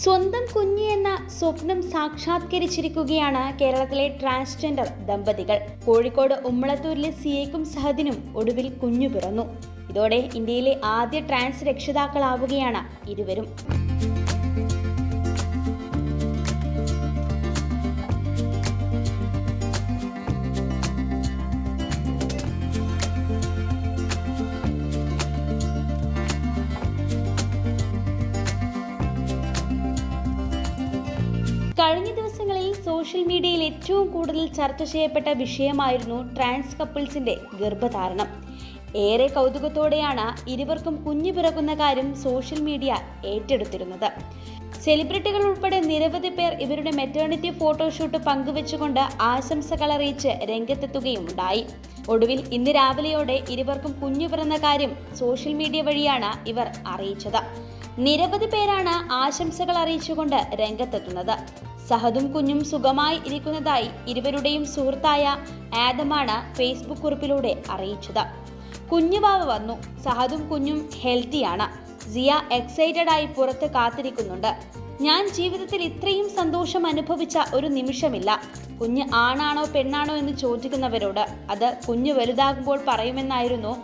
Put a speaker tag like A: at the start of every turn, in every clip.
A: സ്വന്തം കുഞ്ഞ് എന്ന സ്വപ്നം സാക്ഷാത്കരിച്ചിരിക്കുകയാണ് കേരളത്തിലെ ട്രാൻസ്ജെൻഡർ ദമ്പതികൾ. കോഴിക്കോട് ഉമ്മളത്തൂരിലെ സിയയ്ക്കും സഹദിനും ഒടുവിൽ കുഞ്ഞു പിറന്നു. ഇതോടെ ഇന്ത്യയിലെ ആദ്യ ട്രാൻസ് രക്ഷിതാക്കളാവുകയാണ് ഇരുവരും. കഴിഞ്ഞ ദിവസങ്ങളിൽ സോഷ്യൽ മീഡിയയിൽ ഏറ്റവും കൂടുതൽ ചർച്ച ചെയ്യപ്പെട്ട വിഷയമായിരുന്നു ട്രാൻസ് കപ്പിൾസിന്റെ ഗർഭധാരണം. ഏറെ കൗതുകത്തോടെയാണ് ഇരുവർക്കും കുഞ്ഞു പിറക്കുന്ന കാര്യം സോഷ്യൽ മീഡിയ ഏറ്റെടുത്തിരുന്നത്. സെലിബ്രിറ്റികൾ ഉൾപ്പെടെ നിരവധി പേർ ഇവരുടെ മെറ്റേണിറ്റി ഫോട്ടോഷൂട്ട് പങ്കുവെച്ചുകൊണ്ട് ആശംസകൾ അറിയിച്ച് രംഗത്തെത്തുകയുമുണ്ടായി. ഒടുവിൽ ഇന്ന് രാവിലെയോടെ ഇരുവർക്കും കുഞ്ഞു പിറന്ന കാര്യം സോഷ്യൽ മീഡിയ വഴിയാണ് ഇവർ അറിയിച്ചത്. നിരവധി പേരാണ് ആശംസകൾ അറിയിച്ചുകൊണ്ട് രംഗത്തെത്തുന്നത്. സഹദും കുഞ്ഞും സുഖമായി ഇരിക്കുന്നതായി ഇരുവരുടെയും സുഹൃത്തായ ആദമാണ് ഫേസ്ബുക്ക് കുറിപ്പിലൂടെ അറിയിച്ചത്. കുഞ്ഞുവാവ വന്നു, സഹദും കുഞ്ഞും ഹെൽത്തിയാണ്. സിയ എക്സൈറ്റഡ് ആയി പുറത്ത് കാത്തിരിക്കുന്നുണ്ട്. ഞാൻ ജീവിതത്തിൽ ഇത്രയും സന്തോഷം അനുഭവിച്ച ഒരു നിമിഷമില്ല. കുഞ്ഞ് ആണാണോ പെണ്ണാണോ എന്ന് ചോദിക്കുന്നവരോട് അത് കുഞ്ഞ് വലുതാകുമ്പോൾ പറയുമെന്നായിരുന്നു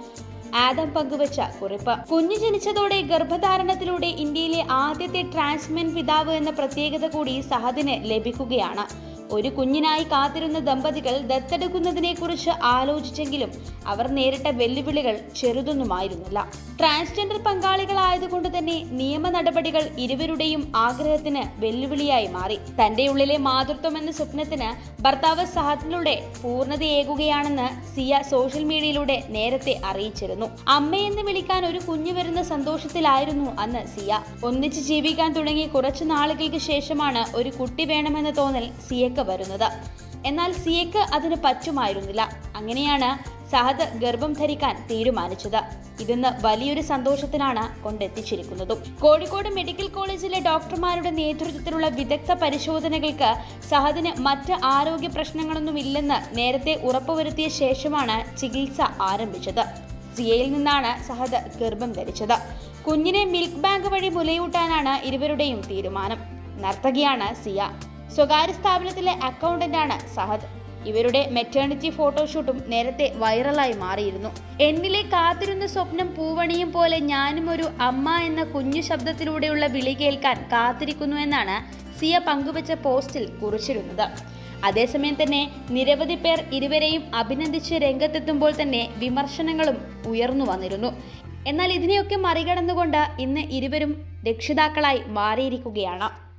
A: ആദം പങ്കുവച്ച കുറിപ്പ്. കുഞ്ഞ് ജനിച്ചതോടെ ഗർഭധാരണത്തിലൂടെ ഇന്ത്യയിലെ ആദ്യത്തെ ട്രാൻസ്മെൻ പിതാവ് എന്ന പ്രത്യേകത കൂടി സഹദിന് ലഭിക്കുകയാണ്. ഒരു കുഞ്ഞിനായി കാത്തിരുന്ന ദമ്പതികൾ ദത്തെടുക്കുന്നതിനെ കുറിച്ച് ആലോചിച്ചെങ്കിലും അവർ നേരിട്ട വെല്ലുവിളികൾ ചെറുതൊന്നുമായിരുന്നില്ല. ട്രാൻസ്ജെൻഡർ പങ്കാളികളായതുകൊണ്ട് തന്നെ നിയമ നടപടികൾ ഇരുവരുടെയും ആഗ്രഹത്തിന് വെല്ലുവിളിയായി മാറി. തന്റെ ഉള്ളിലെ മാതൃത്വം എന്ന സ്വപ്നത്തിന് ഭർത്താവ് സഹദിലൂടെ പൂർണ്ണതയേകുകയാണെന്ന് സിയ സോഷ്യൽ മീഡിയയിലൂടെ നേരത്തെ അറിയിച്ചിരുന്നു. അമ്മയെന്ന് വിളിക്കാൻ ഒരു കുഞ്ഞു വരുന്ന സന്തോഷത്തിലായിരുന്നു അന്ന് സിയ. ഒന്നിച്ച് ജീവിക്കാൻ തുടങ്ങി കുറച്ചു നാളുകൾക്ക് ശേഷമാണ് ഒരു കുട്ടി വേണമെന്ന തോന്നൽ സിയക്ക് വരുന്നത്. എന്നാൽ സിയക്ക് അതിന് പറ്റുമായിരുന്നില്ല. അങ്ങനെയാണ് സഹദ് ഗർഭം ധരിക്കാൻ തീരുമാനിച്ചത്. ഇതിന്ന് വലിയൊരു സന്തോഷത്തിനാണ് കൊണ്ടെത്തിച്ചിരിക്കുന്നതും. കോഴിക്കോട് മെഡിക്കൽ കോളേജിലെ ഡോക്ടർമാരുടെ നേതൃത്വത്തിലുള്ള വിദഗ്ധ പരിശോധനകൾക്ക് സഹദിന് മറ്റ് ആരോഗ്യ പ്രശ്നങ്ങളൊന്നുമില്ലെന്ന് നേരത്തെ ഉറപ്പുവരുത്തിയ ശേഷമാണ് ചികിത്സ ആരംഭിച്ചത്. സിയയിൽ നിന്നാണ് സഹദ് ഗർഭം ധരിച്ചത്. കുഞ്ഞിനെ മിൽക്ക് ബാങ്ക് വഴി മുലയൂട്ടാനാണ് ഇരുവരുടെയും തീരുമാനം. നർത്തകിയാണ് സിയ. സ്വകാര്യ സ്ഥാപനത്തിലെ അക്കൗണ്ടന്റാണ് സഹദ്. ഇവരുടെ മെറ്റേണിറ്റി ഫോട്ടോഷൂട്ടും നേരത്തെ വൈറലായി മാറിയിരുന്നു. എന്നിലെ കാത്തിരുന്ന സ്വപ്നം പൂവണിയും പോലെ ഞാനും ഒരു അമ്മ എന്ന കുഞ്ഞു ശബ്ദത്തിലൂടെയുള്ള വിളി കേൾക്കാൻ കാത്തിരിക്കുന്നു എന്നാണ് സിയ പങ്കുവച്ച പോസ്റ്റിൽ കുറിച്ചിരുന്നത്. അതേസമയം തന്നെ നിരവധി പേർ ഇരുവരെയും അഭിനന്ദിച്ച് രംഗത്തെത്തുമ്പോൾ തന്നെ വിമർശനങ്ങളും ഉയർന്നു വന്നിരുന്നു. എന്നാൽ ഇതിനെയൊക്കെ മറികടന്നുകൊണ്ട് ഇന്ന് ഇരുവരും രക്ഷിതാക്കളായി മാറിയിരിക്കുകയാണ്.